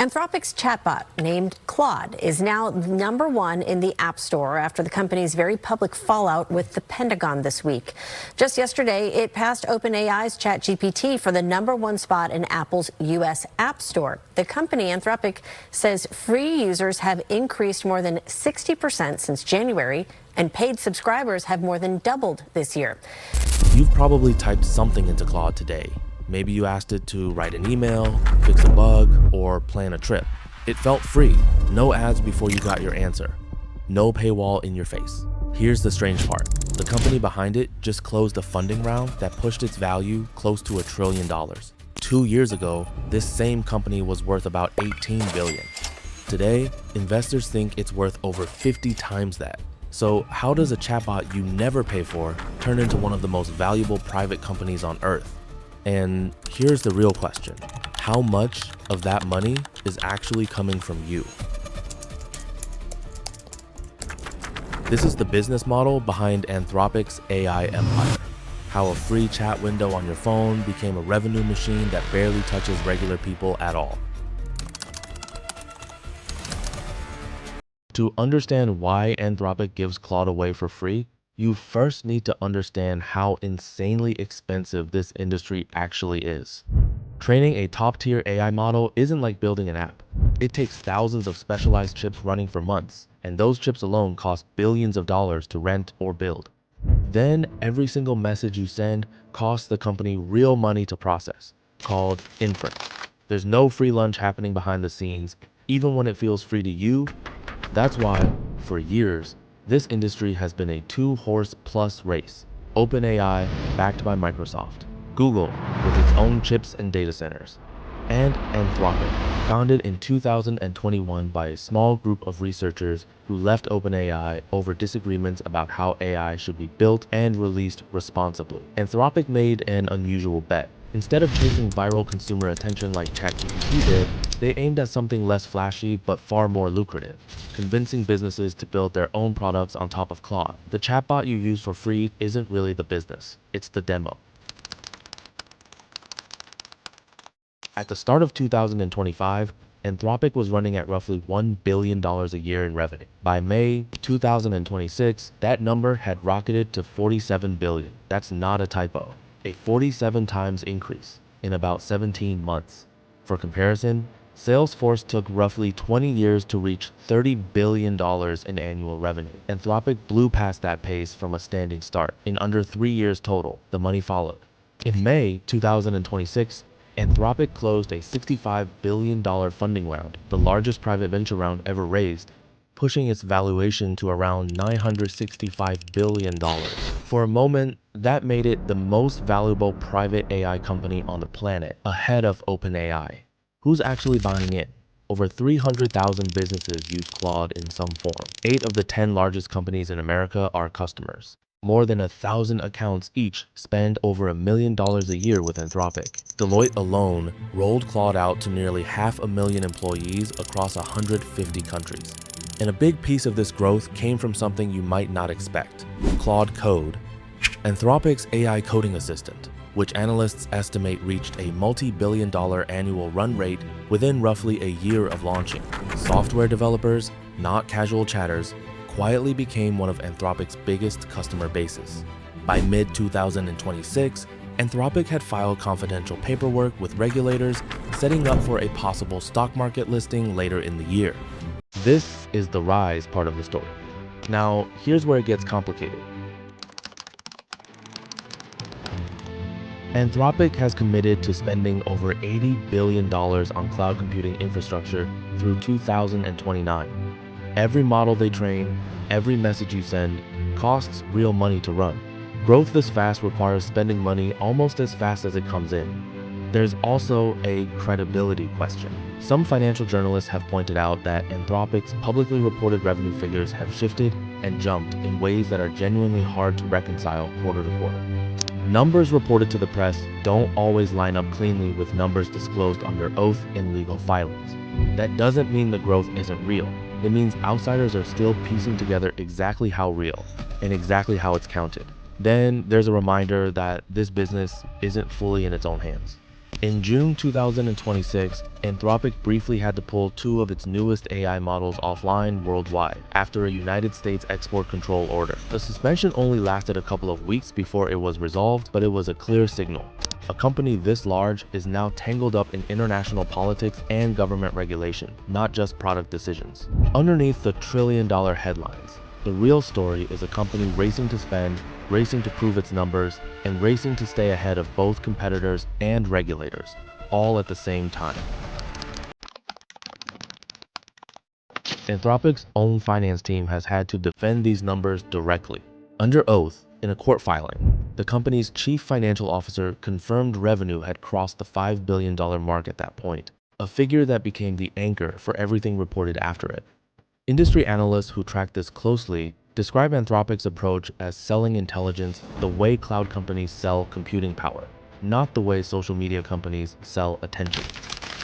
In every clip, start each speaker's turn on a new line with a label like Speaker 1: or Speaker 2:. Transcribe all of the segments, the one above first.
Speaker 1: Anthropic's chatbot, named Claude, is now #1 in the App Store after the company's very public fallout with the Pentagon this week. Just yesterday, it passed OpenAI's ChatGPT for the #1 spot in Apple's U.S. App Store. The company, Anthropic, says free users have increased more than 60% since January, and paid subscribers have more than doubled this year.
Speaker 2: You've probably typed something into Claude today. Maybe you asked it to write an email, fix a bug, or plan a trip. It felt free, no ads before you got your answer, no paywall in your face. Here's the strange part. The company behind it just closed a funding round that pushed its value close to $1 trillion. 2 years ago, this same company was worth about $18 billion. Today, investors think it's worth over 50 times that. So how does a chatbot you never pay for turn into one of the most valuable private companies on earth? And here's the real question. How much of that money is actually coming from you? This is the business model behind Anthropic's AI empire. How a free chat window on your phone became a revenue machine that barely touches regular people at all. To understand why Anthropic gives Claude away for free, you first need to understand how insanely expensive this industry actually is. Training a top-tier AI model isn't like building an app. It takes thousands of specialized chips running for months, and those chips alone cost billions of dollars to rent or build. Then every single message you send costs the company real money to process, called inference. There's no free lunch happening behind the scenes, even when it feels free to you. That's why, for years, this industry has been a two-horse plus race. OpenAI, backed by Microsoft. Google, with its own chips and data centers. And Anthropic, founded in 2021 by a small group of researchers who left OpenAI over disagreements about how AI should be built and released responsibly. Anthropic made an unusual bet. Instead of chasing viral consumer attention like ChatGPT did, they aimed at something less flashy but far more lucrative, convincing businesses to build their own products on top of Claude. The chatbot you use for free isn't really the business, it's the demo. At the start of 2025, Anthropic was running at roughly $1 billion a year in revenue. By May 2026, that number had rocketed to $47 billion. That's not a typo. A 47 times increase in about 17 months. For comparison, Salesforce took roughly 20 years to reach $30 billion in annual revenue. Anthropic blew past that pace from a standing start. In under 3 years total, the money followed. In May 2026, Anthropic closed a $65 billion funding round, the largest private venture round ever raised, pushing its valuation to around $965 billion. For a moment, that made it the most valuable private AI company on the planet, ahead of OpenAI. Who's actually buying in? Over 300,000 businesses use Claude in some form. 8 of the 10 largest companies in America are customers. More than 1,000 accounts each spend over $1 million a year with Anthropic. Deloitte alone rolled Claude out to nearly 500,000 employees across 150 countries. And a big piece of this growth came from something you might not expect: Claude Code. Anthropic's AI coding assistant, which analysts estimate reached a multi-billion-dollar annual run rate within roughly a year of launching. Software developers, not casual chatters, quietly became one of Anthropic's biggest customer bases. By mid-2026, Anthropic had filed confidential paperwork with regulators, setting up for a possible stock market listing later in the year. This is the rise part of the story. Now, here's where it gets complicated. Anthropic has committed to spending over $80 billion on cloud computing infrastructure through 2029. Every model they train, every message you send, costs real money to run. Growth this fast requires spending money almost as fast as it comes in. There's also a credibility question. Some financial journalists have pointed out that Anthropic's publicly reported revenue figures have shifted and jumped in ways that are genuinely hard to reconcile quarter to quarter. Numbers reported to the press don't always line up cleanly with numbers disclosed under oath in legal filings. That doesn't mean the growth isn't real. It means outsiders are still piecing together exactly how real and exactly how it's counted. Then there's a reminder that this business isn't fully in its own hands. In June 2026, Anthropic briefly had to pull two of its newest AI models offline worldwide after a United States export control order. The suspension only lasted a couple of weeks before it was resolved, but it was a clear signal. A company this large is now tangled up in international politics and government regulation, not just product decisions. Underneath the trillion-dollar headlines, the real story is a company racing to spend, racing to prove its numbers, and racing to stay ahead of both competitors and regulators, all at the same time. Anthropic's own finance team has had to defend these numbers directly. Under oath, in a court filing, the company's chief financial officer confirmed revenue had crossed the $5 billion mark at that point, a figure that became the anchor for everything reported after it. Industry analysts who track this closely describe Anthropic's approach as selling intelligence the way cloud companies sell computing power, not the way social media companies sell attention.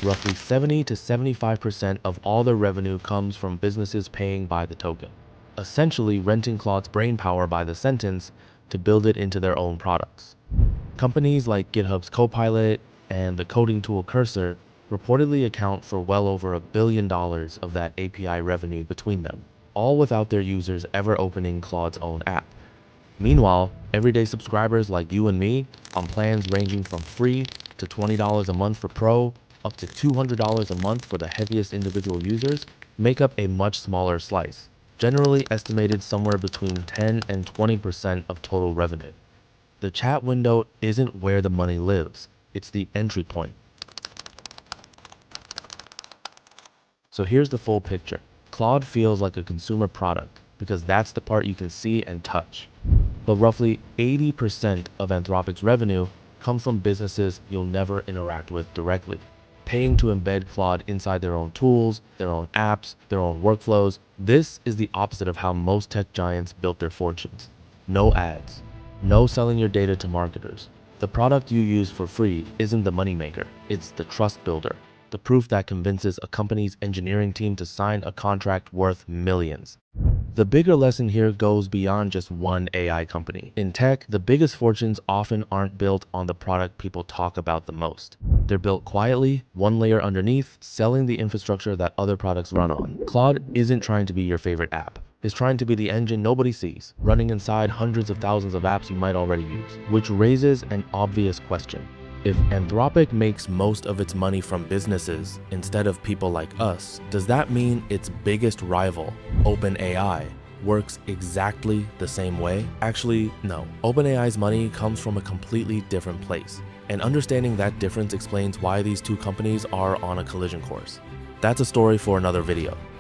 Speaker 2: Roughly 70 to 75% of all their revenue comes from businesses paying by the token, essentially renting Claude's brainpower by the sentence to build it into their own products. Companies like GitHub's Copilot and the coding tool Cursor reportedly account for well over $1 billion of that API revenue between them, all without their users ever opening Claude's own app. Meanwhile, everyday subscribers like you and me, on plans ranging from free to $20 a month for Pro, up to $200 a month for the heaviest individual users, make up a much smaller slice, generally estimated somewhere between 10 and 20% of total revenue. The chat window isn't where the money lives, it's the entry point. So here's the full picture. Claude feels like a consumer product because that's the part you can see and touch. But roughly 80% of Anthropic's revenue comes from businesses you'll never interact with directly, paying to embed Claude inside their own tools, their own apps, their own workflows. This is the opposite of how most tech giants built their fortunes. No ads, no selling your data to marketers. The product you use for free isn't the moneymaker, it's the trust builder. The proof that convinces a company's engineering team to sign a contract worth millions. The bigger lesson here goes beyond just one AI company. In tech, the biggest fortunes often aren't built on the product people talk about the most. They're built quietly, one layer underneath, selling the infrastructure that other products run on. Claude isn't trying to be your favorite app. It's trying to be the engine nobody sees, running inside hundreds of thousands of apps you might already use. Which raises an obvious question. If Anthropic makes most of its money from businesses instead of people like us, does that mean its biggest rival, OpenAI, works exactly the same way? Actually, no. OpenAI's money comes from a completely different place, and understanding that difference explains why these two companies are on a collision course. That's a story for another video.